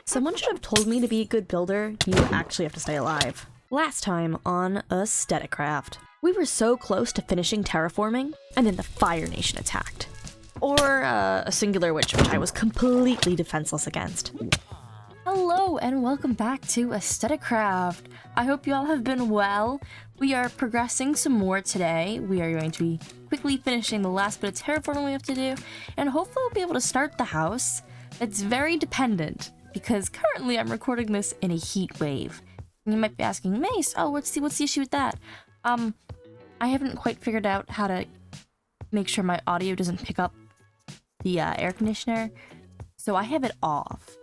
Someone should have told me to be a good builder, you actually have to stay alive. Last time on AestheticCraft, we were so close to finishing terraforming, and then the Fire Nation attacked. Or a singular witch, which I was completely defenseless against. Hello and welcome back to AestheticCraft. I hope you all have been well. We are progressing some more today. We are going to be quickly finishing the last bit of terraforming we have to do, and hopefully we'll be able to start the house. It's very dependent, because currently I'm recording this in a heat wave. And you might be asking, Mace, oh, what's the issue with that? I haven't quite figured out how to make sure my audio doesn't pick up the air conditioner, so I have it off.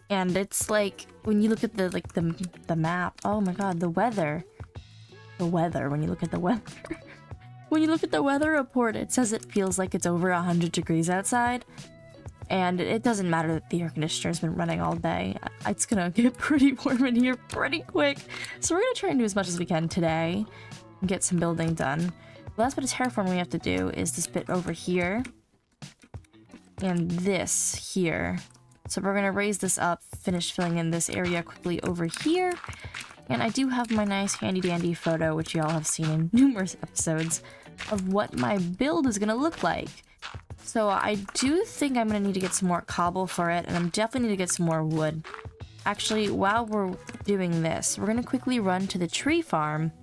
And it's like, when you look at the map, oh my god, the weather, when you look at the weather, when you look at the weather report, it says it feels like it's over 100 degrees outside, and it doesn't matter that the air conditioner's been running all day. It's gonna get pretty warm in here pretty quick, so we're gonna try and do as much as we can today and get some building done. The last bit of terraforming we have to do is this bit over here, and this here. So we're gonna raise this up, finish filling in this area quickly over here. And I do have my nice handy dandy photo, which y'all have seen in numerous episodes, of what my build is gonna look like. So I do think I'm gonna need to get some more cobble for it, and I'm definitely need to get some more wood. Actually, while we're doing this, we're gonna quickly run to the tree farm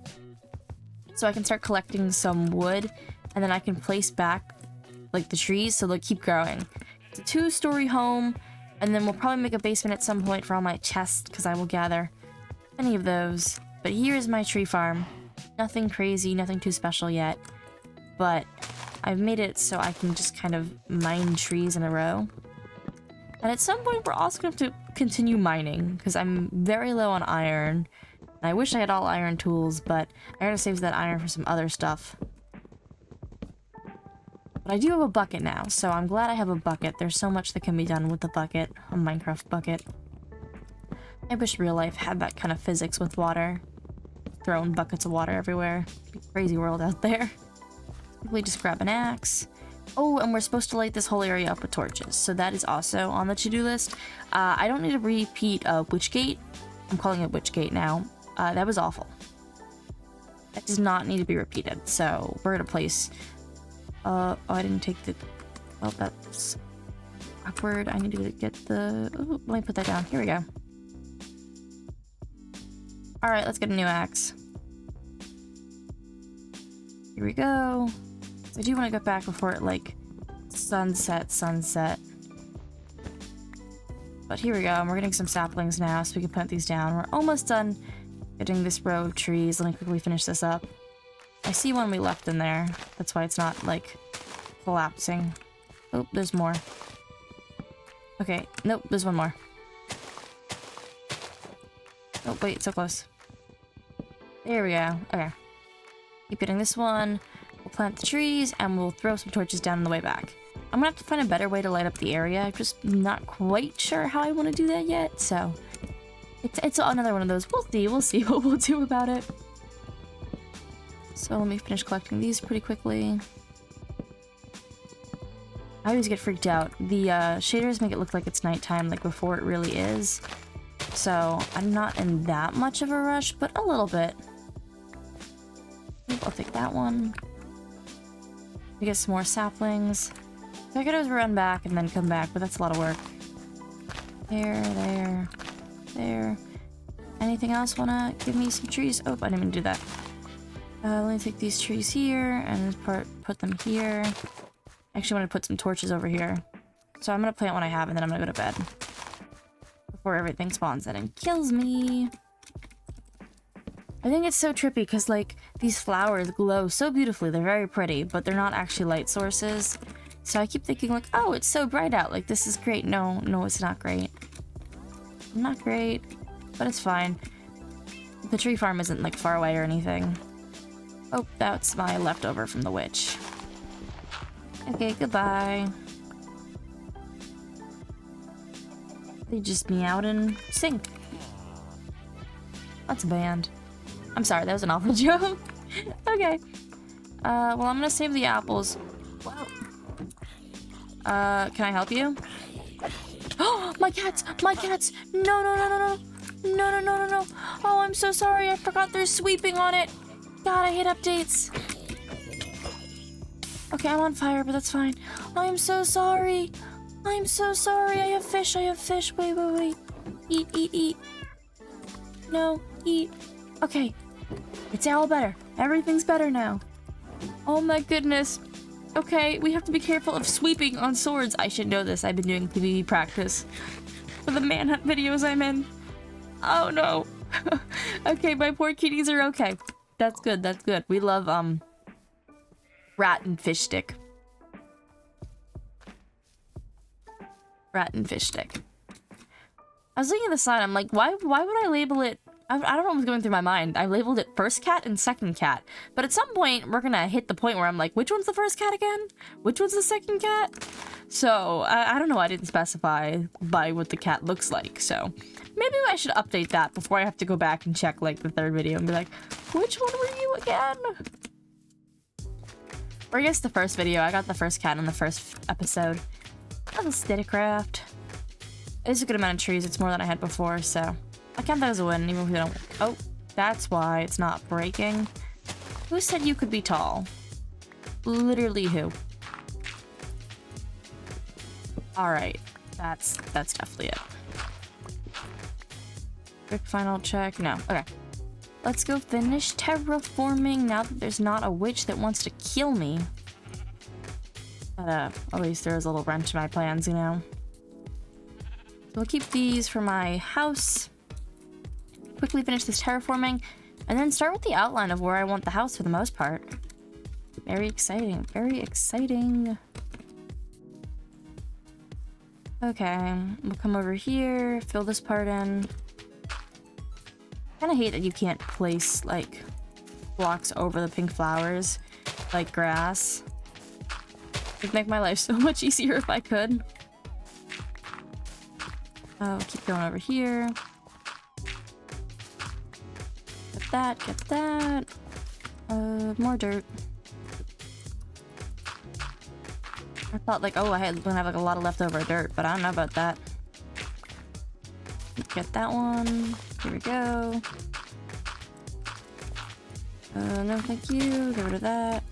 so I can start collecting some wood, and then I can place back like the trees so they'll keep growing. It's a 2-story home. And then we'll probably make a basement at some point for all my chests, because I will gather any of those. But here's my tree farm. Nothing crazy, nothing too special yet. But I've made it so I can just kind of mine trees in a row. And at some point we're also going to have to continue mining, because I'm very low on iron. And I wish I had all iron tools, but I gotta save that iron for some other stuff. But I do have a bucket now, so I'm glad I have a bucket. There's so much that can be done with the bucket, a Minecraft bucket. I wish real life had that kind of physics with water. Throwing buckets of water everywhere. It'd be a crazy world out there. Quickly just grab an axe. Oh, and we're supposed to light this whole area up with torches, so that is also on the to-do list. I don't need to repeat Witchgate. I'm calling it Witchgate now. That was awful. That does not need to be repeated, so we're gonna place... oh, I didn't take the... Oh, that's awkward. I need to get the... Oh, let me put that down. Here we go. Alright, let's get a new axe. Here we go. So I do want to get back before it, like, sunset. But here we go. And we're getting some saplings now, so we can plant these down. We're almost done getting this row of trees. Let me quickly finish this up. I see one we left in there. That's why it's not, like, collapsing. Oh, there's more. Okay, nope, there's one more. Oh, wait, so close. There we go. Okay. Keep getting this one. We'll plant the trees, and we'll throw some torches down on the way back. I'm gonna have to find a better way to light up the area. I'm just not quite sure how I want to do that yet, so... It's another one of those. We'll see what we'll do about it. So let me finish collecting these pretty quickly. I always get freaked out. The shaders make it look like it's nighttime, like before it really is. So I'm not in that much of a rush, but a little bit. I'll take that one. We get some more saplings. I could always run back and then come back, but that's a lot of work. There. Anything else wanna give me some trees? Oh, I didn't even do that. Let me take these trees here and put them here. I actually want to put some torches over here. So I'm going to plant what I have and then I'm going to go to bed. Before everything spawns in and kills me. I think it's so trippy because, like, these flowers glow so beautifully. They're very pretty, but they're not actually light sources. So I keep thinking, like, oh, it's so bright out. Like, this is great. No, it's not great. Not great, but it's fine. The tree farm isn't, like, far away or anything. Oh, that's my leftover from the witch. Okay, goodbye. They just meowed and sing. That's a band. I'm sorry, that was an awful joke. Okay. Well, I'm gonna save the apples. Wow. Can I help you? Oh, My cats! My cats! No, no, no, no, no. No, no, no, no, no. Oh, I'm so sorry. I forgot there's sweeping on it. God, I hate updates. Okay, I'm on fire, but that's fine. I'm so sorry. I'm so sorry. I have fish. I have fish. Wait, wait, wait. Eat, eat, eat. No, eat. Okay. It's all better. Everything's better now. Oh my goodness. Okay, we have to be careful of sweeping on swords. I should know this. I've been doing PvP practice for the manhunt videos I'm in. Oh no. Okay, my poor kitties are okay. That's good, that's good. We love, rat and fish stick. Rat and fish stick. I was looking at the sign, I'm like, why would I label it? I don't know what was going through my mind. I labeled it first cat and second cat. But at some point, we're gonna hit the point where I'm like, which one's the first cat again? Which one's the second cat? So, I don't know, I didn't specify by what the cat looks like, so... Maybe I should update that before I have to go back and check, like, the third video and be like, which one were you again? Or I guess the first video. I got the first cat in the first episode of AestheticCraft. It is a good amount of trees. It's more than I had before, so... I count that as a win, even if we don't... Oh, that's why it's not breaking. Who said you could be tall? Literally who? Alright, that's definitely it. Quick final check. No, okay. Let's go finish terraforming now that there's not a witch that wants to kill me. But, at least there is a little wrench in my plans, you know? So we'll keep these for my house. Quickly finish this terraforming, and then start with the outline of where I want the house for the most part. Very exciting, very exciting. Okay, we'll come over here, fill this part in. Kinda hate that you can't place, like, blocks over the pink flowers, like grass. It'd make my life so much easier if I could. Oh, keep going over here. Get that. More dirt. I thought like, oh, I had gonna have like a lot of leftover dirt, but I don't know about that. Get that one. Here we go. No, thank you. Get rid of that.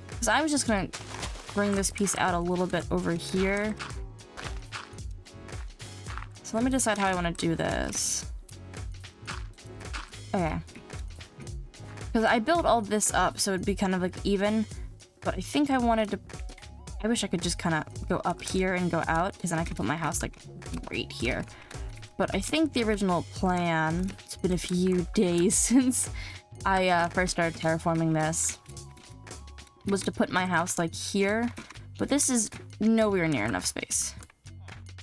Because I was just gonna bring this piece out a little bit over here. So let me decide how I want to do this. Okay. Because I built all this up so it'd be kind of like even, but I think I wanted to... I wish I could just kind of go up here and go out, because then I could put my house like right here. But I think the original plan, it's been a few days since I first started terraforming this, was to put my house like here, but this is nowhere near enough space.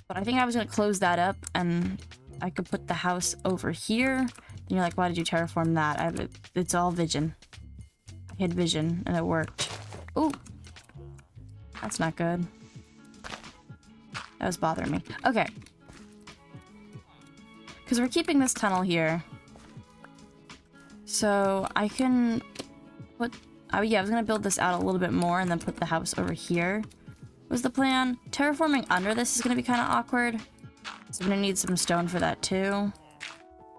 But I think I was going to close that up and I could put the house over here. And you're like, why did you terraform that? It's all vision. I had vision and it worked. Ooh. That's not good. That was bothering me. Okay. Because we're keeping this tunnel here. So I can put... Oh yeah, I was going to build this out a little bit more and then put the house over here. Was the plan. Terraforming under this is going to be kind of awkward. So I'm going to need some stone for that too.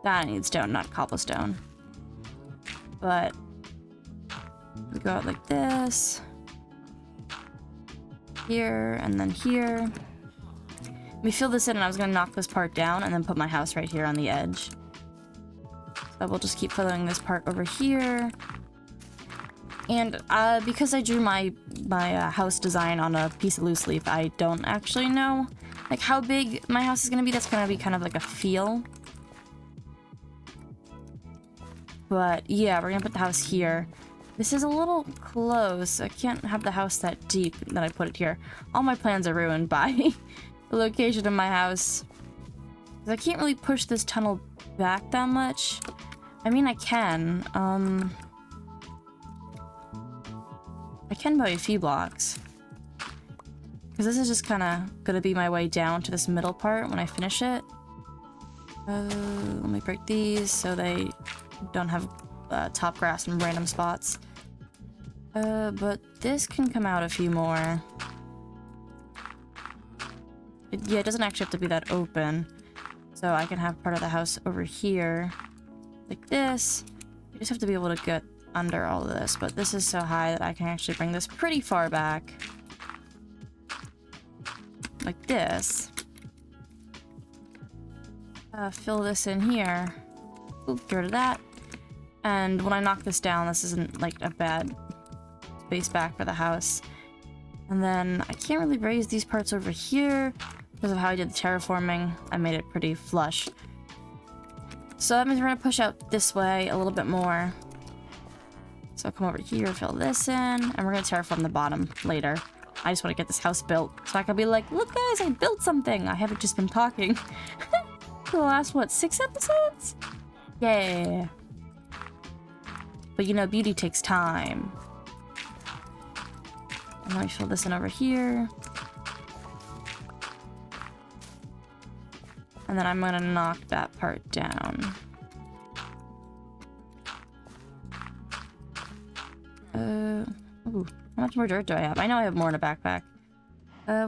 I need stone, not cobblestone. But we go out like this. Here, and then here. We fill this in, and I was gonna knock this part down and then put my house right here on the edge. So we'll just keep filling this part over here. And because I drew my house design on a piece of loose leaf, I don't actually know like how big my house is gonna be. That's gonna be kind of like a feel. But yeah, we're gonna put the house here. This is a little close. I can't have the house that deep that I put it here. All my plans are ruined by the location of my house. 'Cause I can't really push this tunnel back that much. I mean, I can. I can by a few blocks. Because this is just kind of gonna be my way down to this middle part when I finish it. Let me break these so they don't have top grass in random spots. But this can come out a few more. Yeah, it doesn't actually have to be that open. So I can have part of the house over here. Like this. You just have to be able to get under all of this. But this is so high that I can actually bring this pretty far back. Like this. Fill this in here. Oop, get rid of that. And when I knock this down, this isn't like a bad space back for the house. And then I can't really raise these parts over here because of how I did the terraforming. I made it pretty flush. So that means we're gonna push out this way a little bit more. So I'll come over here, fill this in, and we're gonna terraform the bottom later. I just want to get this house built so I can be like, look guys, I built something. I haven't just been talking for the last, what, 6 episodes? Yeah. But you know, beauty takes time. And let me fill this in over here. And then I'm gonna knock that part down. Ooh, how much more dirt do I have? I know I have more in a backpack.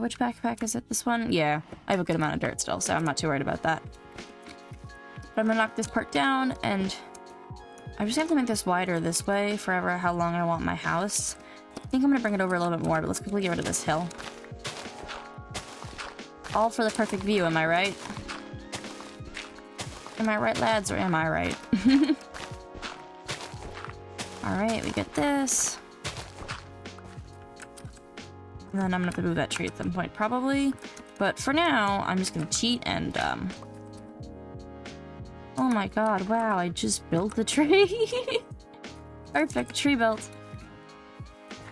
Which backpack is it? This one? Yeah, I have a good amount of dirt still, so I'm not too worried about that. But I'm gonna knock this part down, and I just have to make this wider this way forever how long I want my house. I think I'm gonna bring it over a little bit more, but let's quickly get rid of this hill. All for the perfect view, am I right? Am I right, lads, or am I right? Alright, we get this. And then I'm gonna have to move that tree at some point, probably. But for now, I'm just gonna cheat and, oh my god, wow, I just built the tree! Perfect, tree built.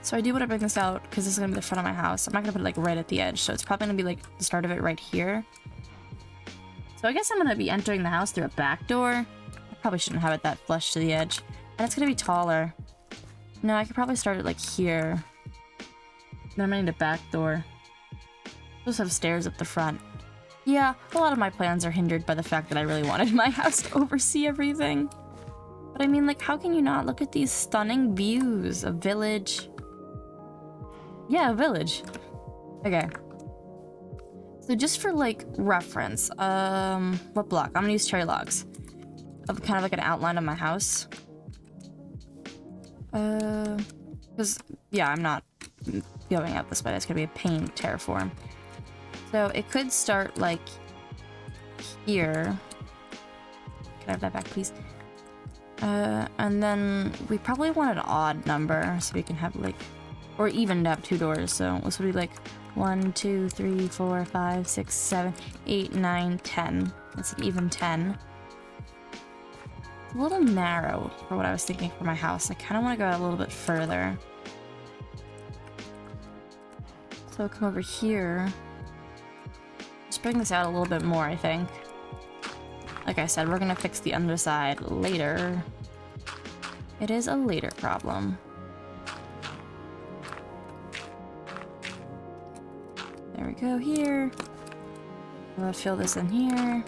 So I do want to bring this out, because this is gonna be the front of my house. I'm not gonna put it, like, right at the edge, so it's probably gonna be, like, the start of it right here. So I guess I'm gonna be entering the house through a back door. I probably shouldn't have it that flush to the edge. And it's gonna be taller. No, I could probably start it, like, here. Then I'm gonna need a back door. Just have stairs up the front. Yeah, a lot of my plans are hindered by the fact that I really wanted my house to oversee everything. But I mean, like, how can you not look at these stunning views? A village. Yeah, a village. Okay. So just for, like, reference, what block? I'm gonna use cherry logs. Of kind of like an outline of my house. Because, yeah, I'm not going out this way. That's gonna be a pain to terraform. So it could start, like, here. Can I have that back, please? And then we probably want an odd number so we can have, like, or even to have 2 doors. So this would be like 1, 2, 3, 4, 5, 6, 7, 8, 9, 10. That's an even 10. It's a little narrow for what I was thinking for my house. I kind of want to go a little bit further. So I'll come over here. Just bring this out a little bit more, I think. Like I said, we're gonna fix the underside later. It is a later problem. There we go here. I'm gonna fill this in here.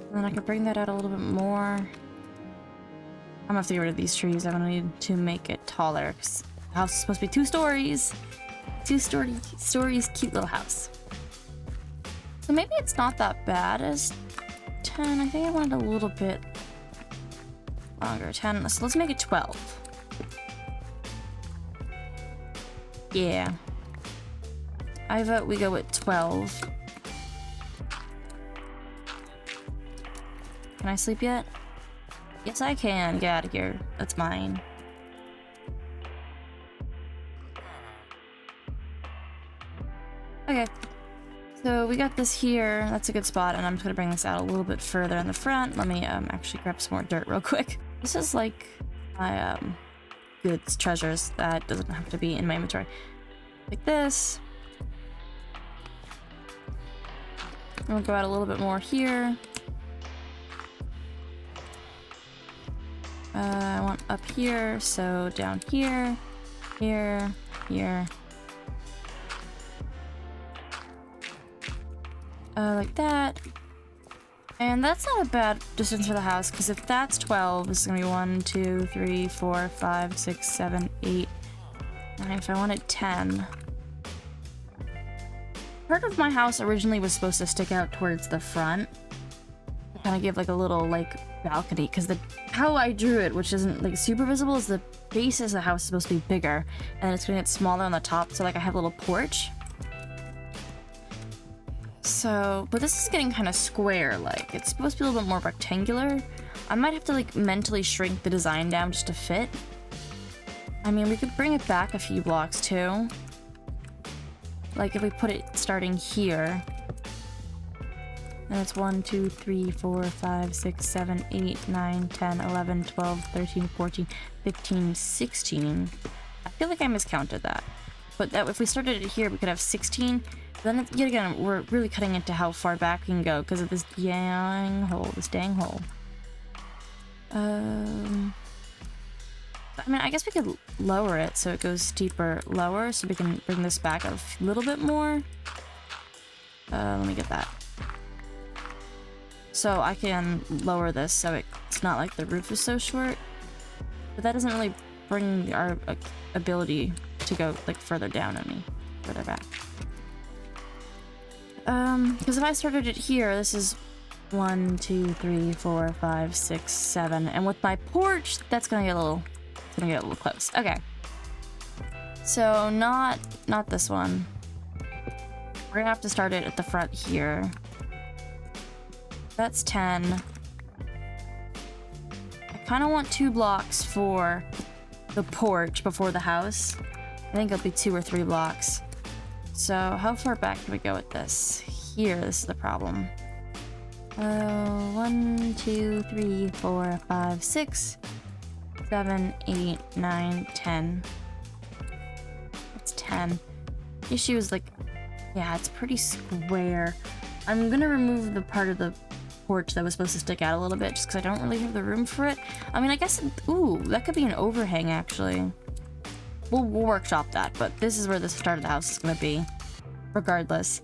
And then I can bring that out a little bit more. I'm gonna have to get rid of these trees. I'm gonna need to make it taller because the house is supposed to be 2 stories. 2 stories, cute little house. So maybe it's not that bad as 10. I think I wanted a little bit longer. 10. So let's make it 12. Yeah. I vote we go with 12. Can I sleep yet? Yes, I can. Get out of here. That's mine. Okay. So we got this here. That's a good spot, and I'm just gonna bring this out a little bit further in the front. Let me actually grab some more dirt real quick. This is like my goods, treasures that doesn't have to be in my inventory. Like this. I'm gonna go out a little bit more here. I want up here, so down here, here, here. Like that. And that's not a bad distance for the house, because if that's 12, this is going to be 1, 2, 3, 4, 5, 6, 7, 8, 9. If I wanted 10. Part of my house originally was supposed to stick out towards the front. Kind of give like a little like balcony, because how I drew it, which isn't like super visible, is the base of the house is supposed to be bigger, and it's going to get smaller on the top, so like I have a little porch. So, but this is getting kind of square, like it's supposed to be a little bit more rectangular. I might have to like mentally shrink the design down just to fit. I mean, we could bring it back a few blocks too. Like if we put it starting here, and it's 1, 2, 3, 4, 5, 6, 7, 8, 9, 10, 11, 12, 13, 14, 15, 16. I feel like I miscounted that. But that if we started it here, we could have 16. Then yet again, we're really cutting into how far back we can go because of this dang hole. I mean, I guess we could lower it so it goes steeper lower, so we can bring this back a little bit more. Let me get that. So I can lower this so it's not like the roof is so short. But that doesn't really bring our ability to go like further down any further back. Because if I started it here, this is 1, 2, 3, 4, 5, 6, 7, and with my porch, that's gonna get a little close. Okay. So not this one. We're gonna have to start it at the front here. That's 10. I kind of want 2 blocks for the porch before the house. I think it'll be 2 or 3 blocks. So how far back do we go with this? Here, this is the problem. 1, 2, 3, 4, 5, 6, 7, 8, 9, 10. That's 10. The issue is like, yeah, it's pretty square. I'm gonna remove the part of the porch that was supposed to stick out a little bit just because I don't really have the room for it. I mean, I guess, ooh, that could be an overhang actually. We'll workshop that, but this is where the start of the house is gonna be, regardless.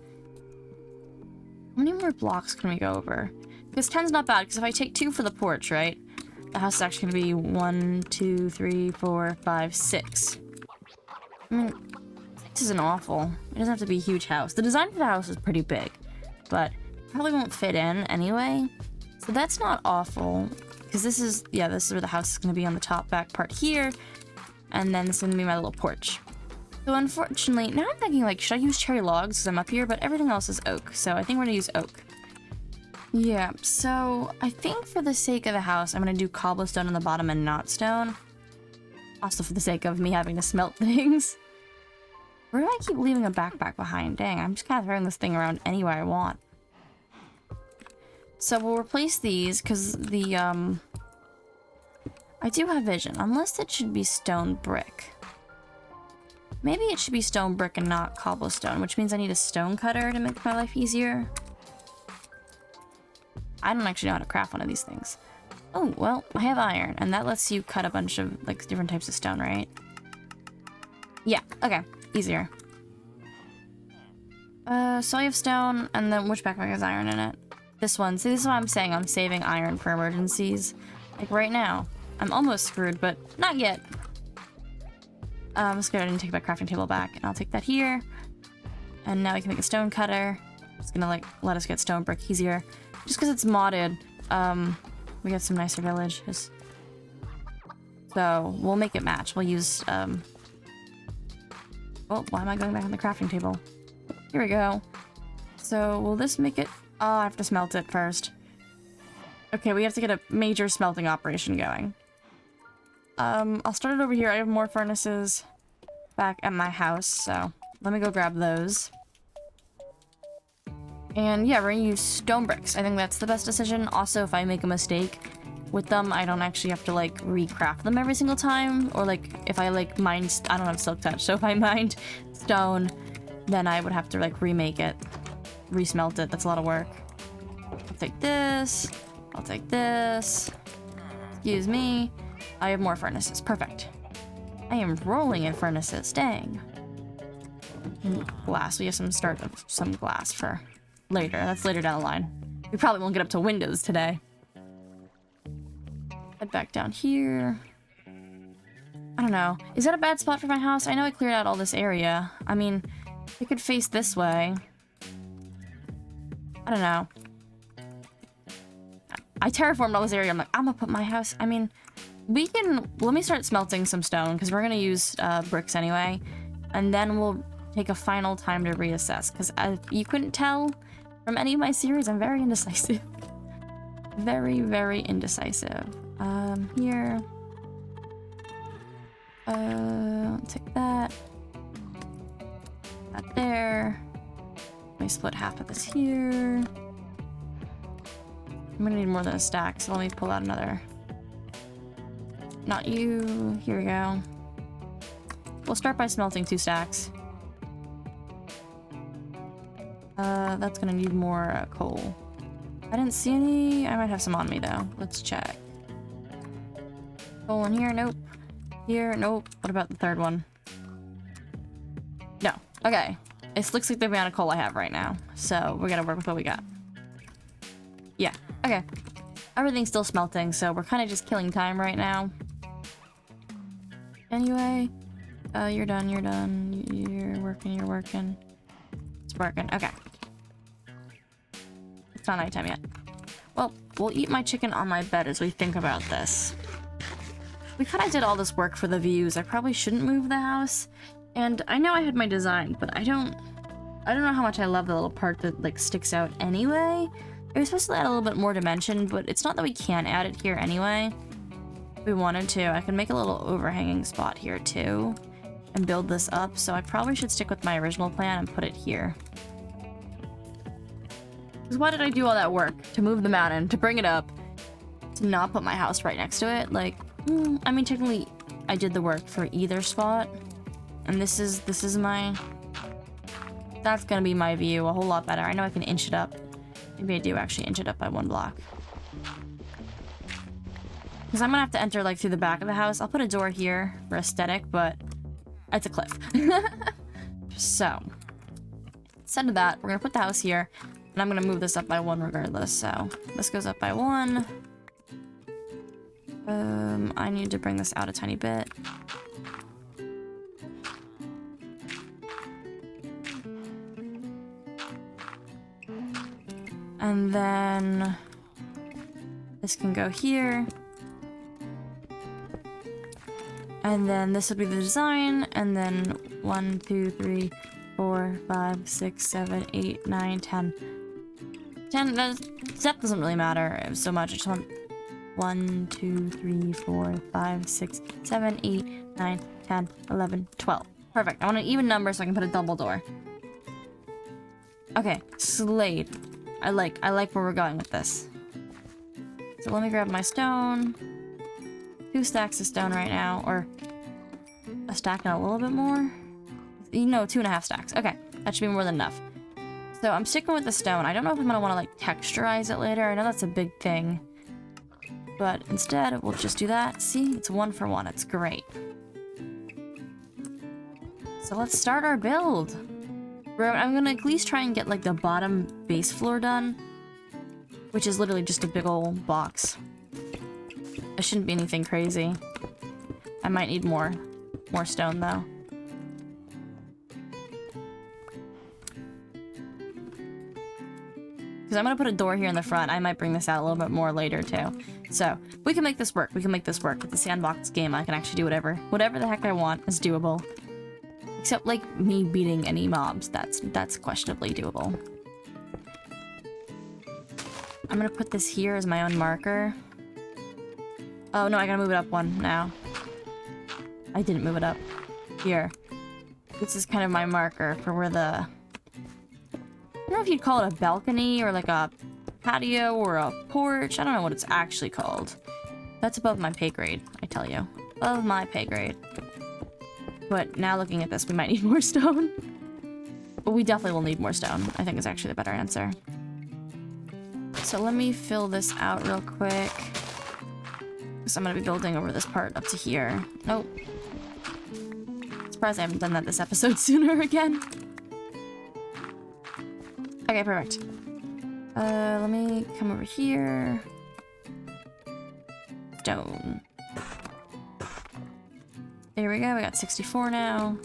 How many more blocks can we go over? Because 10's not bad, because if I take 2 for the porch, right? The house is actually gonna be 1, 2, 3, 4, 5, 6. I mean, 6 isn't awful. It doesn't have to be a huge house. The design for the house is pretty big, but probably won't fit in anyway. So that's not awful, because this is where the house is gonna be on the top back part here, and then this is gonna be my little porch. So unfortunately, now I'm thinking like, should I use cherry logs because I'm up here? But everything else is oak, so I think we're gonna use oak. Yeah, so I think for the sake of the house, I'm gonna do cobblestone on the bottom and not stone. Also for the sake of me having to smelt things. Where do I keep leaving a backpack behind? Dang, I'm just kind of throwing this thing around anywhere I want. So we'll replace these because the, I do have vision, unless it should be stone brick. Maybe it should be stone brick and not cobblestone, which means I need a stone cutter to make my life easier. I don't actually know how to craft one of these things. Oh, well, I have iron, and that lets you cut a bunch of, like, different types of stone, right? Yeah, okay, easier. So I have stone, and then which backpack has iron in it? This one. See, this is what I'm saying. I'm saving iron for emergencies. Like right now. I'm almost screwed, but not yet. I'm just gonna take my crafting table back, and I'll take that here. And now we can make a stone cutter. It's gonna like let us get stone brick easier. Just because it's modded, we have some nicer villages. So we'll make it match. We'll use oh, why am I going back on the crafting table? Here we go. So will this make it? Oh, I have to smelt it first. Okay, we have to get a major smelting operation going. I'll start it over here. I have more furnaces back at my house, so let me go grab those. And yeah, we're gonna use stone bricks. I think that's the best decision. Also, if I make a mistake with them, I don't actually have to like recraft them every single time. Or like if I like mine, I don't have silk touch, so if I mined stone, then I would have to like remake it, resmelt it. That's a lot of work. I'll take this. I'll take this. Excuse me. I have more furnaces. Perfect. I am rolling in furnaces. Dang. Glass. We have some start of some glass for later. That's later down the line. We probably won't get up to windows today. Head back down here. I don't know. Is that a bad spot for my house? I know I cleared out all this area. I mean, it could face this way. I don't know. I terraformed all this area. I'm like, I'm gonna put my house... I mean, we can... Let me start smelting some stone, because we're gonna use bricks anyway. And then we'll take a final time to reassess, because you couldn't tell from any of my series, I'm very indecisive. Very, very indecisive. Here. I'll take that. That there. Let me split half of this here. I'm gonna need more than a stack, so let me pull out another. Not you. Here we go. We'll start by smelting 2 stacks. That's gonna need more coal. I didn't see any. I might have some on me though. Let's check. Coal in here? Nope. Here? Nope. What about the third one? No. Okay. It looks like the amount of coal I have right now. So we're gonna work with what we got. Yeah. Okay. Everything's still smelting, so we're kind of just killing time right now. Anyway. You're done. You're done. You're working. You're working. It's working. Okay. It's not nighttime yet. Well, we'll eat my chicken on my bed as we think about this. We kind of did all this work for the views. I probably shouldn't move the house. And I know I had my design, but I don't know how much I love the little part that like sticks out anyway. It was supposed to add a little bit more dimension, but it's not that we can't add it here anyway. If we wanted to, I could make a little overhanging spot here too and build this up. So I probably should stick with my original plan and put it here. Because why did I do all that work to move the mountain, to bring it up, to not put my house right next to it? Like, I mean, technically, I did the work for either spot, and this is my... That's gonna be my view a whole lot better. I know I can inch it up. Maybe I do actually inch it up by 1 block. Because I'm gonna have to enter like through the back of the house. I'll put a door here for aesthetic, but it's a cliff. So, instead of that, we're gonna put the house here, and I'm gonna move this up by 1 regardless. So this goes up by 1. I need to bring this out a tiny bit. And then this can go here. And then this would be the design. And then 1, 2, 3, 4, 5, 6, 7, 8, 9, 10. 10, that doesn't really matter so much. I just want 1, 2, 3, 4, 5, 6, 7, 8, 9, 10, 11, 12. Perfect. I want an even number so I can put a double door. Okay, Slade. I like where we're going with this. So let me grab my stone. 2 stacks of stone right now, or a stack and a little bit more. No, 2.5 stacks. Okay, that should be more than enough. So I'm sticking with the stone. I don't know if I'm gonna want to like texturize it later. I know that's a big thing, but instead we'll just do that. See, it's 1 for 1. It's great. So let's start our build. I'm gonna at least try and get like the bottom base floor done, which is literally just a big old box. It shouldn't be anything crazy. I might need more stone though. Because I'm gonna put a door here in the front. I might bring this out a little bit more later too. So we can make this work. We can make this work with the sandbox game. I can actually do whatever the heck I want is doable. Except like me beating any mobs. That's questionably doable. I'm gonna put this here as my own marker. Oh no, I gotta move it up 1 now. I didn't move it up. Here. This is kind of my marker for where the... I don't know if you'd call it a balcony or like a patio or a porch. I don't know what it's actually called. That's above my pay grade, I tell you. Above my pay grade. But now looking at this, we might need more stone. But we definitely will need more stone, I think is actually the better answer. So let me fill this out real quick. Because I'm going to be building over this part up to here. Nope. Surprised I haven't done that this episode sooner again. Okay, perfect. Let me come over here. Stone. There we go, we got 64 now.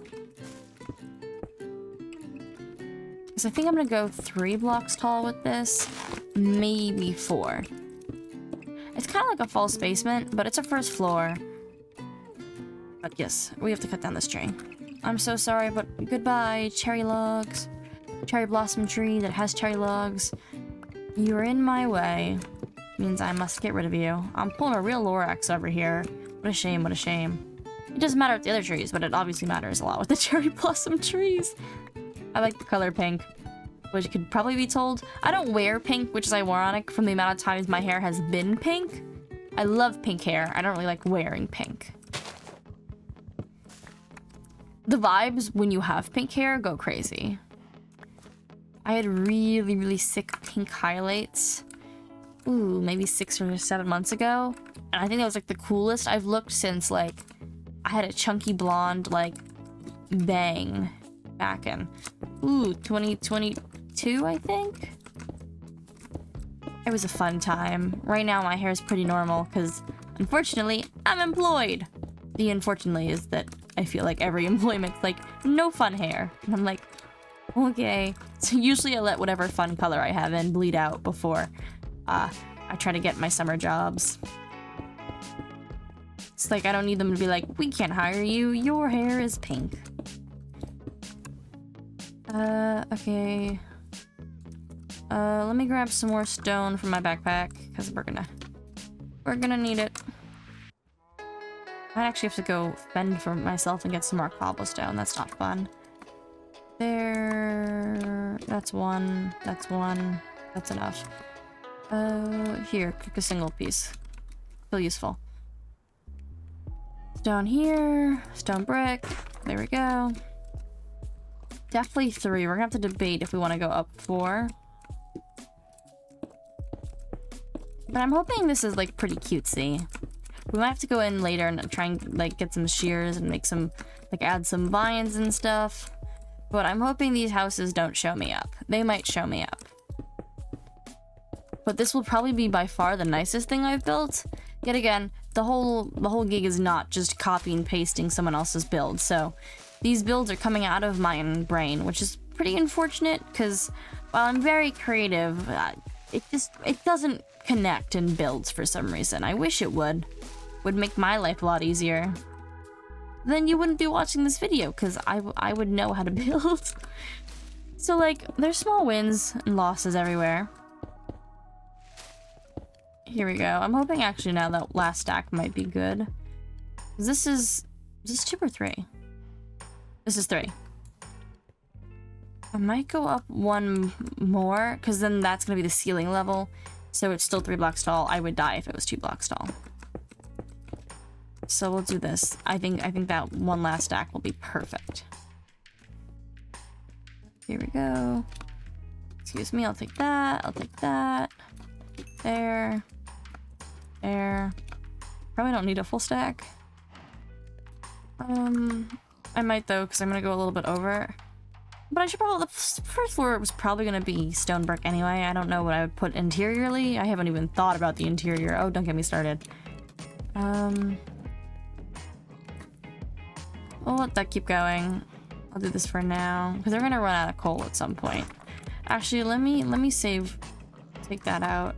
So I think I'm gonna go 3 blocks tall with this, maybe 4. It's kind of like a false basement, but it's a first floor. But yes, we have to cut down this tree. I'm so sorry, but goodbye, cherry logs. Cherry blossom tree that has cherry logs. You're in my way. Means I must get rid of you. I'm pulling a real Lorax over here. What a shame, what a shame. It doesn't matter with the other trees, but it obviously matters a lot with the cherry blossom trees. I like the color pink, which could probably be told. I don't wear pink, which is ironic from the amount of times my hair has been pink. I love pink hair. I don't really like wearing pink. The vibes when you have pink hair go crazy. I had really, really sick pink highlights. Ooh, maybe 6 or 7 months ago. And I think that was like the coolest I've looked since like I had a chunky blonde like bang back in 2022, I think. It was a fun time. Right now my hair is pretty normal because unfortunately I'm employed. The unfortunately is that I feel like every employment's like no fun hair. And I'm like, okay. So usually I let whatever fun color I have in bleed out before I try to get my summer jobs. It's like I don't need them to be like, we can't hire you, your hair is pink. Okay. Let me grab some more stone from my backpack, because we're gonna need it. I actually have to go fend for myself and get some more cobblestone. That's not fun. There. That's one. That's one. That's enough. Here, cook a single piece. Feel useful. Stone here. Stone brick. There we go. Definitely 3. We're gonna have to debate if we want to go up 4. But I'm hoping this is like pretty cutesy. We might have to go in later and try and like get some shears and make some, like add some vines and stuff. But I'm hoping these houses don't show me up. They might show me up. But this will probably be by far the nicest thing I've built. Yet again, the whole gig is not just copy and pasting someone else's build. So these builds are coming out of my own brain, which is pretty unfortunate because while I'm very creative, it doesn't connect in builds for some reason. I wish it would. Would make my life a lot easier. Then you wouldn't be watching this video because I would know how to build. So like, there's small wins and losses everywhere. Here we go. I'm hoping actually now that last stack might be good. Is this 2 or 3? This is 3. I might go up 1 more because then that's gonna be the ceiling level. So it's still 3 blocks tall. I would die if it was 2 blocks tall. So we'll do this. I think that 1 last stack will be perfect. Here we go. Excuse me, I'll take that. I'll take that. There. There. Probably don't need a full stack. I might though, because I'm gonna go a little bit over. But I should probably, the first floor was probably gonna be stone brick anyway. I don't know what I would put interiorly. I haven't even thought about the interior. Oh, don't get me started. We'll let that keep going. I'll do this for now, because they're gonna run out of coal at some point. Actually, let me save, take that out,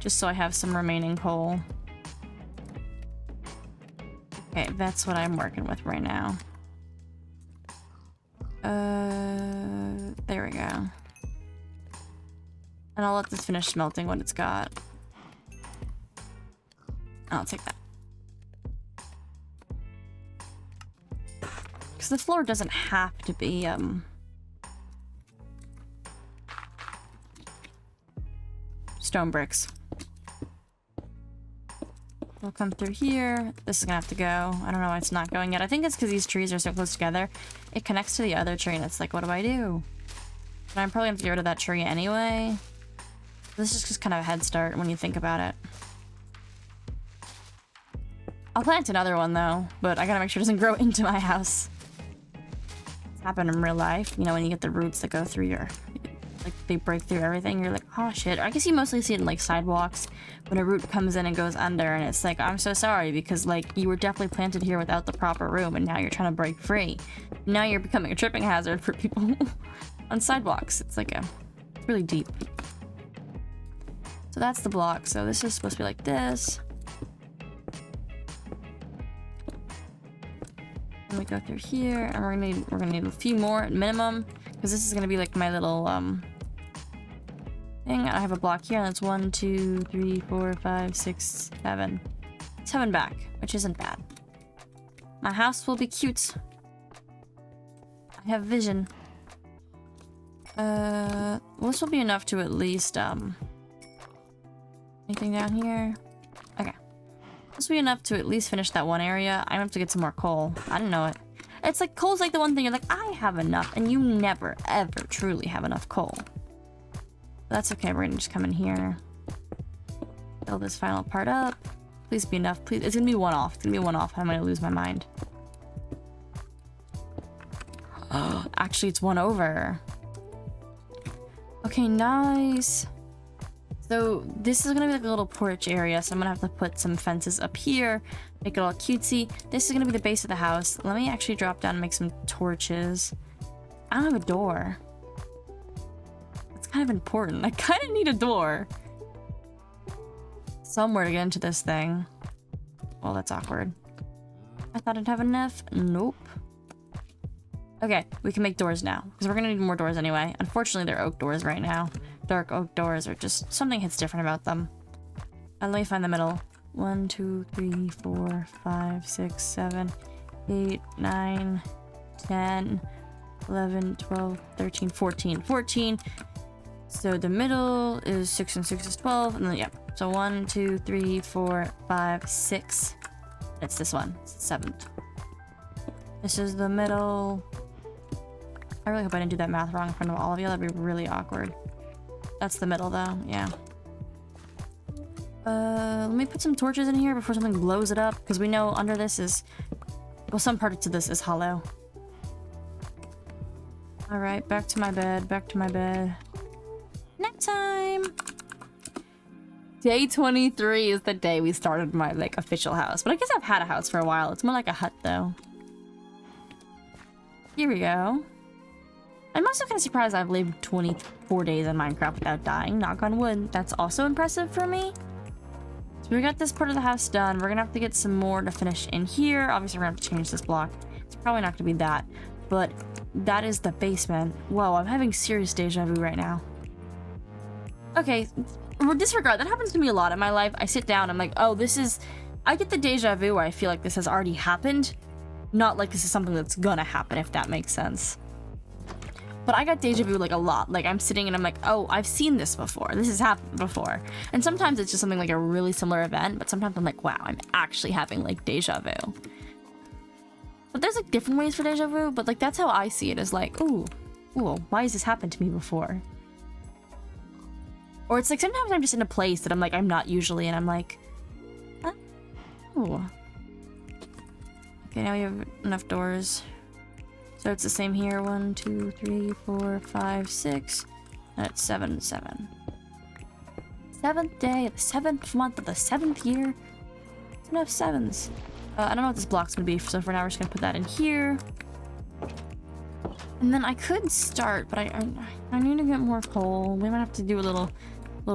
just so I have some remaining coal. Okay, that's what I'm working with right now. There we go. And I'll let this finish smelting what it's got. I'll take that. Because the floor doesn't have to be, stone bricks. We'll come through here. This is gonna have to go. I don't know why it's not going yet. I think it's because these trees are so close together. It connects to the other tree and it's like, what do I do? But I'm probably gonna have to get rid of that tree anyway. This is just kind of a head start when you think about it. I'll plant another one though, but I gotta make sure it doesn't grow into my house. It's happened in real life. You know, when you get the roots that go through your like they break through everything. You're like, oh shit. I guess you mostly see it in like sidewalks when a root comes in and goes under, and it's like, I'm so sorry because like you were definitely planted here without the proper room, and now you're trying to break free. Now you're becoming a tripping hazard for people on sidewalks. It's like it's really deep. So that's the block. So this is supposed to be like this. And we go through here, and we're gonna need a few more at minimum, because this is gonna be like my little thing. I have a block here, and that's 1, 2, 3, 4, 5, 6, 7. 7 back, which isn't bad. My house will be cute. I have vision. Well, this will be enough to at least anything down here? Okay. This will be enough to at least finish that one area. I have to get some more coal. I don't know it. It's like coal's like the one thing you're like, I have enough, and you never ever truly have enough coal. That's okay, we're gonna just come in here. Fill this final part up. Please be enough, please. It's gonna be one off. It's gonna be one off. I'm gonna lose my mind. Oh, actually it's one over. Okay, nice. So this is gonna be like a little porch area, so I'm gonna have to put some fences up here, make it all cutesy. This is gonna be the base of the house. Let me actually drop down and make some torches. I don't have a door. It's kind of important. I kind of need a door somewhere to get into this thing. Well, that's awkward. I thought I'd have enough. Nope. Okay, we can make doors now, because we're gonna need more doors anyway. Unfortunately, they're oak doors right now. Dark oak doors are just something hits different about them. And let me find the middle. 1, 2, 3, 4, 5, 6, 7, 8, 9, 10, 11, 12, 13, 14. 14. So the middle is 6 and 6 is 12. And then, yeah. So 1, 2, 3, 4, 5, 6. It's this one. It's the 7th. This is the middle. I really hope I didn't do that math wrong in front of all of you. That'd be really awkward. That's the middle, though. Yeah. Let me put some torches in here before something blows it up, because we know under this is... Well, some part of this is hollow. Alright, back to my bed. Back to my bed. Nap time! Day 23 is the day we started my, like, official house. But I guess I've had a house for a while. It's more like a hut, though. Here we go. I'm also kind of surprised I've lived 24 days in Minecraft without dying. Knock on wood. That's also impressive for me. So we got this part of the house done. We're gonna have to get some more to finish in here. Obviously, we're gonna have to change this block. It's probably not gonna be that, but that is the basement. Whoa, I'm having serious deja vu right now. Okay, disregard. That happens to me a lot in my life. I sit down, I'm like, oh, this is... I get the deja vu where I feel like this has already happened. Not like this is something that's gonna happen, if that makes sense. But I got deja vu like a lot. Like I'm sitting and I'm like, oh, I've seen this before. This has happened before. And sometimes it's just something like a really similar event, but sometimes I'm like, wow, I'm actually having like deja vu. But there's like different ways for deja vu, but like that's how I see it, is like, ooh, why has this happened to me before? Or it's like sometimes I'm just in a place that I'm like, I'm not usually, and I'm like, oh. Okay, now we have enough doors. So it's the same here. 1, 2, 3, 4, 5, 6. And it's 7, 7. 7th day of the 7th month of the 7th year. It's enough 7s. I don't know what this block's gonna be, so for now we're just gonna put that in here. And then I could start, but I need to get more coal. We might have to do a little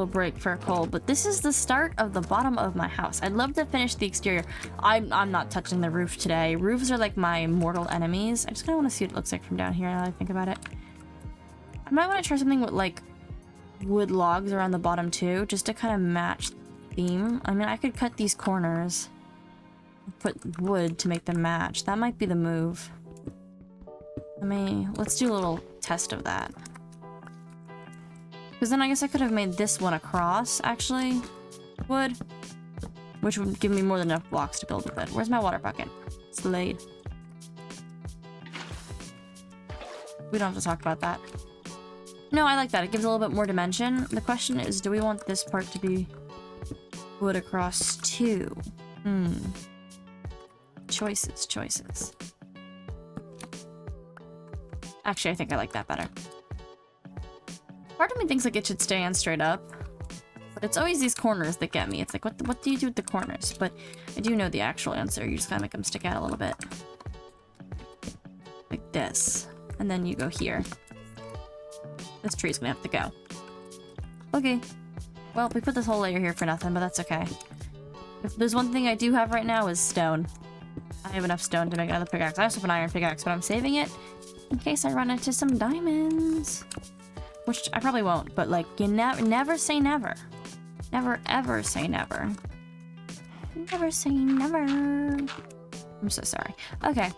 break for coal, but this is the start of the bottom of my house. I'd love to finish the exterior. I'm not touching the roof today. Roofs are like my mortal enemies. I just kind of want to see what it looks like from down here now that I think about it. I might want to try something with like wood logs around the bottom too, just to kind of match the theme. I mean, I could cut these corners, put wood to make them match. That might be the move. Let's do a little test of that. Because then I guess I could have made this one across, actually. Wood. Which would give me more than enough blocks to build with it. Where's my water bucket? It's delayed. We don't have to talk about that. No, I like that. It gives a little bit more dimension. The question is, do we want this part to be wood across too? Choices. Actually, I think I like that better. Part of me thinks like it should stand straight up. But it's always these corners that get me. It's like, what do you do with the corners? But I do know the actual answer. You just gotta make them stick out a little bit. Like this. And then you go here. This tree's gonna have to go. Okay. Well, we put this whole layer here for nothing, but that's okay. If there's one thing I do have right now is stone. I have enough stone to make another pickaxe. I also have an iron pickaxe, but I'm saving it in case I run into some diamonds. Which I probably won't, but like, you never say never. Never ever say never. Never say never. I'm so sorry. Okay.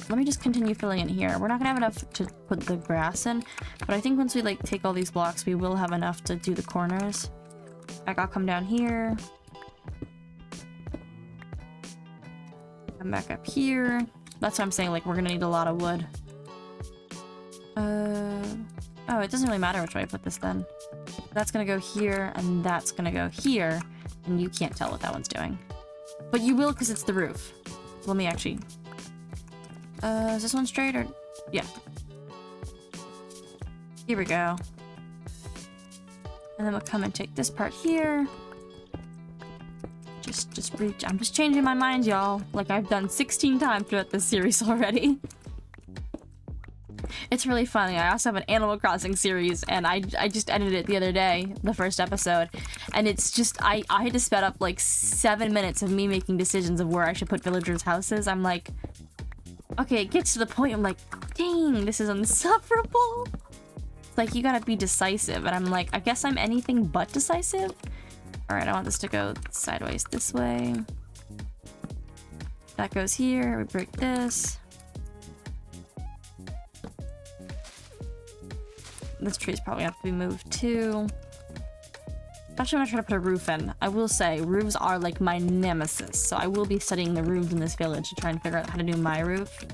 Let me just continue filling in here. We're not gonna have enough to put the grass in, but I think once we like take all these blocks, we will have enough to do the corners. Like, I'll come down here. Come back up here. That's what I'm saying, like, we're gonna need a lot of wood. Oh, it doesn't really matter which way I put this then. That's gonna go here, and that's gonna go here, and you can't tell what that one's doing. But you will, because it's the roof. Let me actually... is this one straight, or... Yeah. Here we go. And then we'll come and take this part here. Just reach... I'm just changing my mind, y'all. Like I've done 16 times throughout this series already. It's really funny. I also have an Animal Crossing series, and I just edited it the other day, the first episode, and it's just, I had to sped up like 7 minutes of me making decisions of where I should put villagers' houses. I'm like, okay, it gets to the point, I'm like, dang, this is insufferable. It's like, you gotta be decisive, and I'm like, I guess I'm anything but decisive. Alright, I want this to go sideways this way. That goes here, we break this. This tree's probably have to be moved too. Actually, I'm gonna try to put a roof in. I will say, roofs are like my nemesis, so I will be studying the roofs in this village to try and figure out how to do my roof.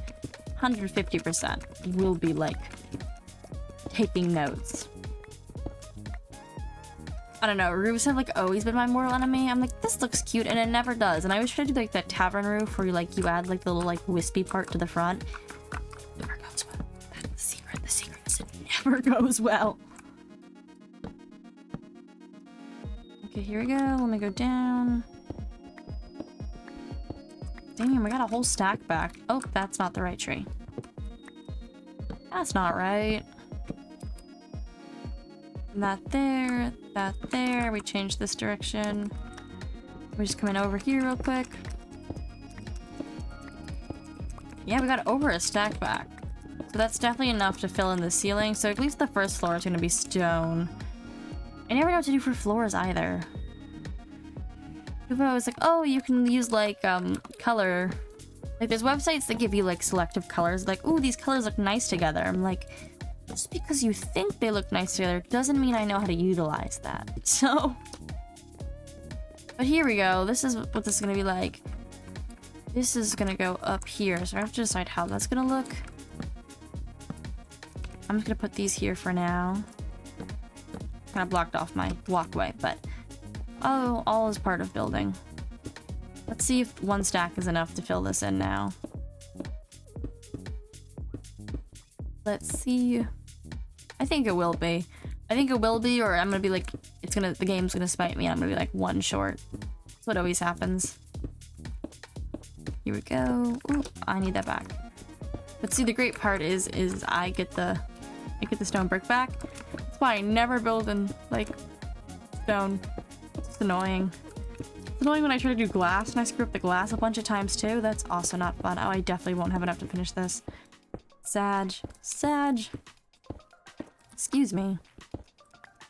150% will be like taking notes. I don't know, roofs have like always been my mortal enemy. I'm like, this looks cute, and it never does. And I always try to do like that tavern roof where you add like the little like wispy part to the front. Never goes well. That's the secret. The secret is it never goes well. Okay, here we go. Let me go down. Damn, we got a whole stack back. Oh, that's not the right tree. That's not right. That there, that there. We change this direction. We're just coming over here real quick. Yeah, we got over a stack back. So that's definitely enough to fill in the ceiling. So at least the first floor is going to be stone. I never know what to do for floors either. People are always like, oh, you can use like color. Like there's websites that give you like selective colors. Like, ooh, these colors look nice together. I'm like, just because you think they look nice together doesn't mean I know how to utilize that. So, but here we go. This is what this is gonna be like. This is gonna go up here. So I have to decide how that's gonna look. I'm just gonna put these here for now. Kind of blocked off my walkway, but oh, all is part of building. Let's see if one stack is enough to fill this in now. Let's see. I think it will be. I think it will be, or I'm gonna be like, the game's gonna spite me and I'm gonna be like one short. That's what always happens. Here we go. Ooh, I need that back. But see, the great part is I get the stone brick back. That's why I never build in like stone. It's annoying. It's annoying when I try to do glass and I screw up the glass a bunch of times too. That's also not fun. Oh, I definitely won't have enough to finish this. Sag. Excuse me.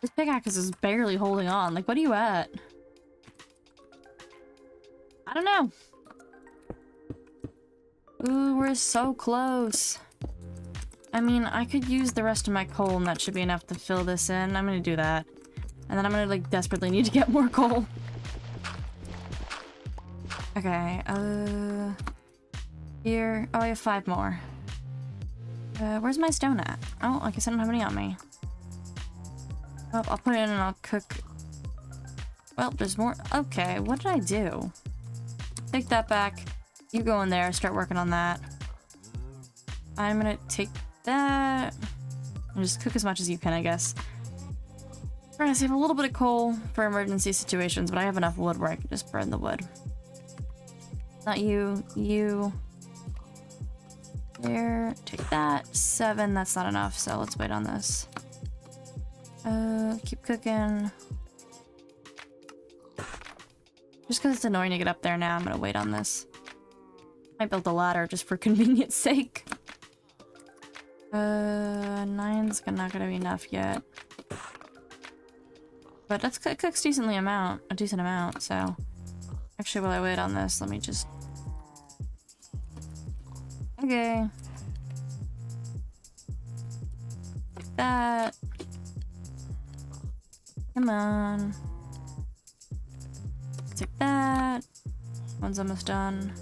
This pickaxe is barely holding on. Like, what are you at? I don't know. Ooh, we're so close. I mean, I could use the rest of my coal and that should be enough to fill this in. I'm gonna do that. And then I'm gonna like desperately need to get more coal. Okay, here. Oh, I have 5 more. Where's my stone at? Oh, I guess I don't have any on me. Oh, I'll put it in and I'll cook. Well, there's more. Okay, what did I do? Take that back. You go in there, start working on that. I'm gonna take that. And just cook as much as you can, I guess. Trying to save a little bit of coal for emergency situations, but I have enough wood where I can just burn the wood. Not you. You. There. Take that. 7. That's not enough, so let's wait on this. Keep cooking. Just because it's annoying to get up there now, I'm gonna wait on this. I built a ladder just for convenience sake. 9's not gonna be enough yet. But that's cooks a decent amount, so... Actually, while I wait on this, let me just... Okay. Like that. Come on. Take that. One's almost done.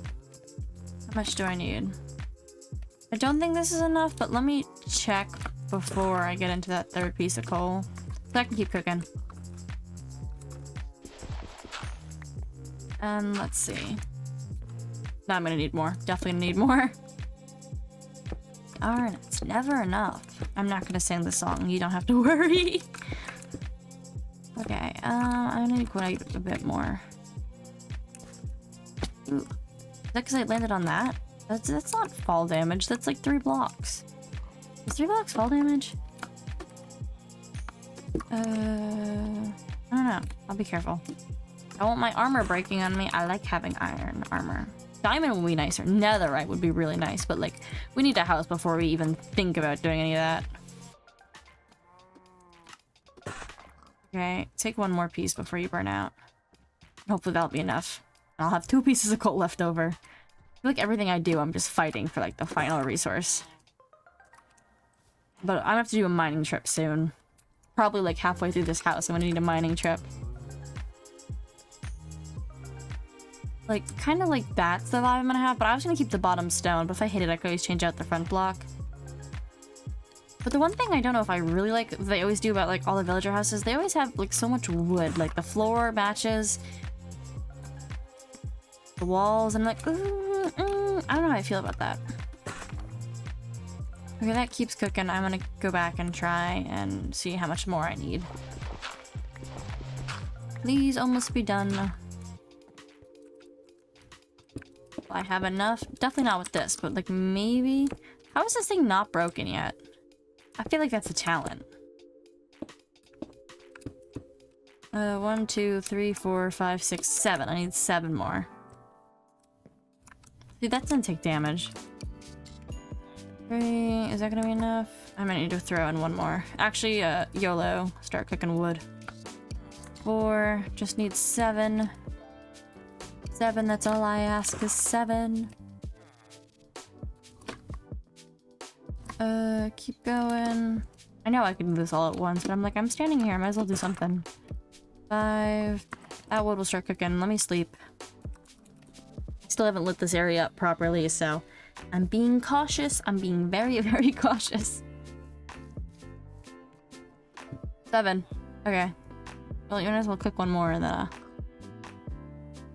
How much do I need? I don't think this is enough, but let me check before I get into that third piece of coal. So I can keep cooking. And let's see. Now I'm gonna need more. Definitely gonna need more. Darn, it's never enough. I'm not gonna sing the song. You don't have to worry. Okay, I'm gonna need quite a bit more. Ooh. Is that because I landed on that? That's not fall damage. That's like 3 blocks. Is 3 blocks fall damage? I don't know. I'll be careful. I want my armor breaking on me. I like having iron armor. Diamond would be nicer. Netherite would be really nice, but like, we need a house before we even think about doing any of that. Okay, take 1 more piece before you burn out. Hopefully that'll be enough. I'll have 2 pieces of coal left over. I feel like everything I do, I'm just fighting for like the final resource. But I'm gonna have to do a mining trip soon. Probably like halfway through this house, I'm gonna need a mining trip. Like, kind of like that's the vibe I'm gonna have, but I was gonna keep the bottom stone, but if I hate it, I could always change out the front block. But the one thing I don't know if I really like, they always do about like all the villager houses, they always have like so much wood, like the floor matches the walls, and I'm like, I don't know how I feel about that. Okay, that keeps cooking. I'm gonna go back and try and see how much more I need. Please almost be done. I have enough. Definitely not with this, but like maybe. How is this thing not broken yet? I feel like that's a talent. 1, 2, 3, 4, 5, 6, 7. I need 7 more. Dude, that doesn't take damage. 3, is that gonna be enough? I might need to throw in 1 more. Actually, YOLO, start cooking wood. 4, just need 7. 7, that's all I ask is 7. Keep going. I know I can do this all at once, but I'm like, I'm standing here, I might as well do something. 5. That wood will start cooking. Let me sleep. Still haven't lit this area up properly, so I'm being cautious. I'm being very, very cautious. 7. Okay. Well, you might as well cook 1 more and then,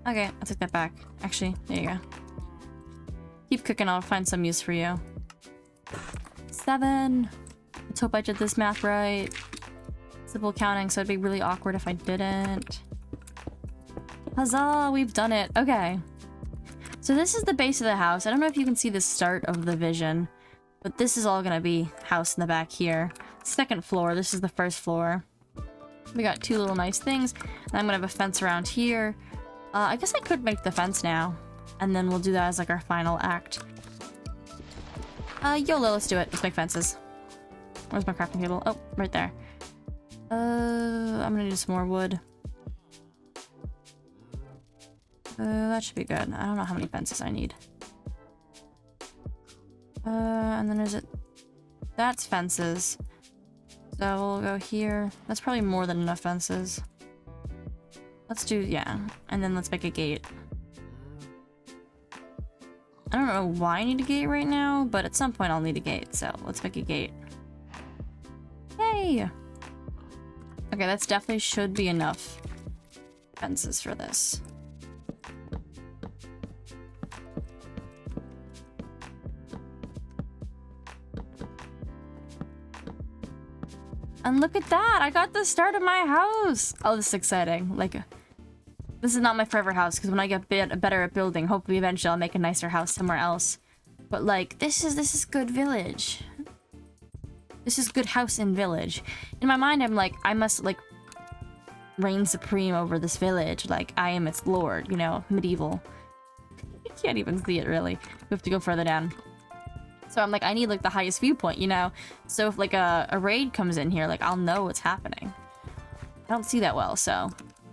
okay, I'll take that back. Actually, there you go. Keep cooking, I'll find some use for you. 7. Let's hope I did this math right. Simple counting, so it'd be really awkward if I didn't. Huzzah, we've done it. Okay. So this is the base of the house. I don't know if you can see the start of the vision, but this is all gonna be house in the back here. 2nd floor, this is the 1st floor. We got 2 little nice things. And I'm gonna have a fence around here. I guess I could make the fence now, and then we'll do that as like our final act. YOLO, let's do it. Let's make fences. Where's my crafting table? Oh, right there. I'm gonna need some more wood. That should be good. I don't know how many fences I need. And then is it... That's fences. So we'll go here. That's probably more than enough fences. Let's do, yeah. And then let's make a gate. I don't know why I need a gate right now, but at some point I'll need a gate, so let's make a gate. Yay! Okay, that's definitely should be enough fences for this. And look at that! I got the start of my house! Oh, this is exciting. Like, this is not my forever house, because when I get better at building, hopefully eventually I'll make a nicer house somewhere else. But like, this is good village. This is good house and village. In my mind, I'm like, I must like reign supreme over this village. Like, I am its lord, you know, medieval. You can't even see it, really. We have to go further down. So I'm like, I need like the highest viewpoint, you know? So if like a raid comes in here, like I'll know what's happening. I don't see that well, so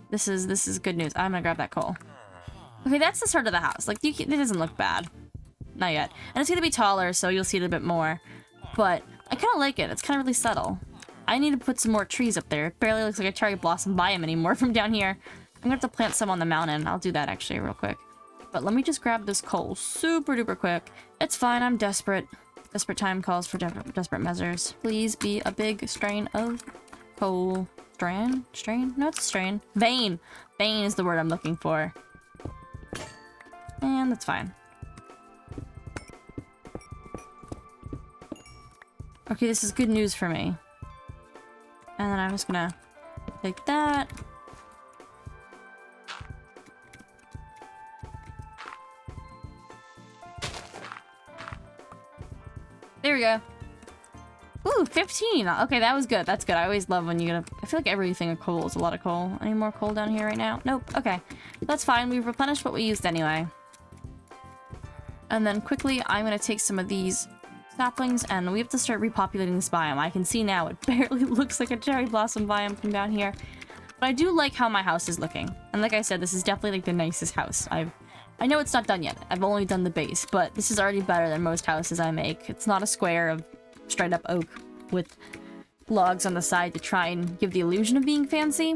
this is good news. I'm gonna grab that coal. Okay, that's the start of the house. Like, it doesn't look bad. Not yet. And it's gonna be taller, so you'll see it a bit more. But I kind of like it. It's kind of really subtle. I need to put some more trees up there. It barely looks like a cherry blossom biome anymore from down here. I'm gonna have to plant some on the mountain. I'll do that actually real quick. But let me just grab this coal super duper quick. It's fine, I'm desperate. Desperate time calls for desperate measures. Please be a big strain of coal. Strain? No, it's a strain. Vein! Vein is the word I'm looking for. And that's fine. Okay, this is good news for me. And then I'm just gonna take that. There we go. Ooh, 15. Okay, that was good. That's good. I always love when you get I feel like everything of coal is a lot of coal. Any more coal down here right now? Nope. Okay. That's fine. We've replenished what we used anyway. And then quickly, I'm gonna take some of these saplings and we have to start repopulating this biome. I can see now it barely looks like a cherry blossom biome from down here. But I do like how my house is looking. And like I said, this is definitely like the nicest house. I know it's not done yet. I've only done the base, but this is already better than most houses I make. It's not a square of straight up oak with logs on the side to try and give the illusion of being fancy.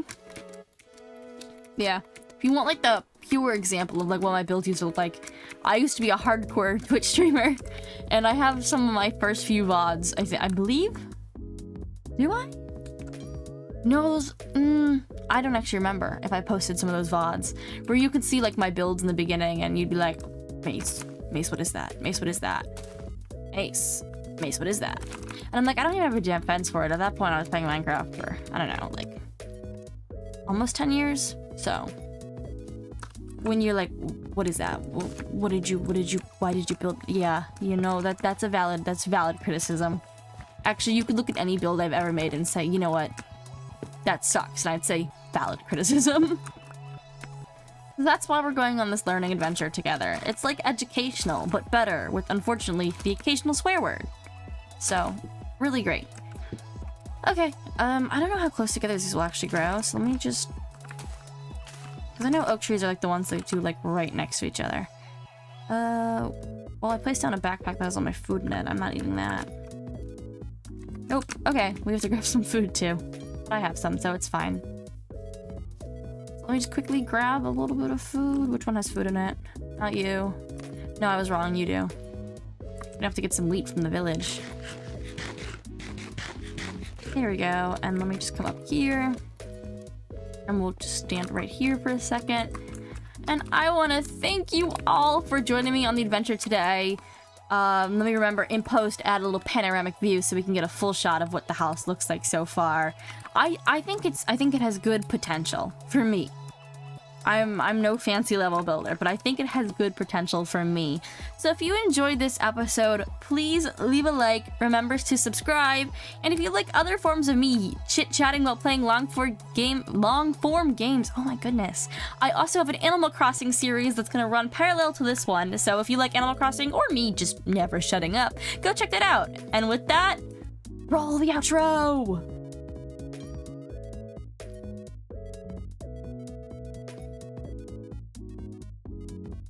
Yeah. If you want like the pure example of like what my build used to look like, I used to be a hardcore Twitch streamer, and I have some of my first few VODs, I believe? Do I? No, those, I don't actually remember if I posted some of those VODs, where you could see like my builds in the beginning and you'd be like, Mace, what is that? Mace, what is that? Mace, what is that? And I'm like, I don't even have a defense for it. At that point I was playing Minecraft for, I don't know, like almost 10 years. So when you're like, what is that? Why did you build? Yeah, you know, that's valid criticism. Actually, you could look at any build I've ever made and say, you know what? That sucks, and I'd say valid criticism. That's why we're going on this learning adventure together. It's like educational, but better, with unfortunately the occasional swear word. So, really great. Okay, I don't know how close together these will actually grow, so let me just... Because I know oak trees are like the ones that do like right next to each other. Well, I placed down a backpack that has all my food in it. I'm not eating that. Nope, okay, we have to grab some food too. I have some, so it's fine. So let me just quickly grab a little bit of food. Which one has food in it? Not you. No, I was wrong, you do. Gonna have to get some wheat from the village. There we go, and let me just come up here. And we'll just stand right here for a second. And I want to thank you all for joining me on the adventure today. Let me remember in post add a little panoramic view so we can get a full shot of what the house looks like so far. I think it has good potential for me. I'm no fancy level builder, but I think it has good potential for me. So if you enjoyed this episode, please leave a like, remember to subscribe, and if you like other forms of me chit-chatting while playing long-form games, oh my goodness. I also have an Animal Crossing series that's gonna run parallel to this one, so if you like Animal Crossing or me just never shutting up, go check that out. And with that, roll the outro!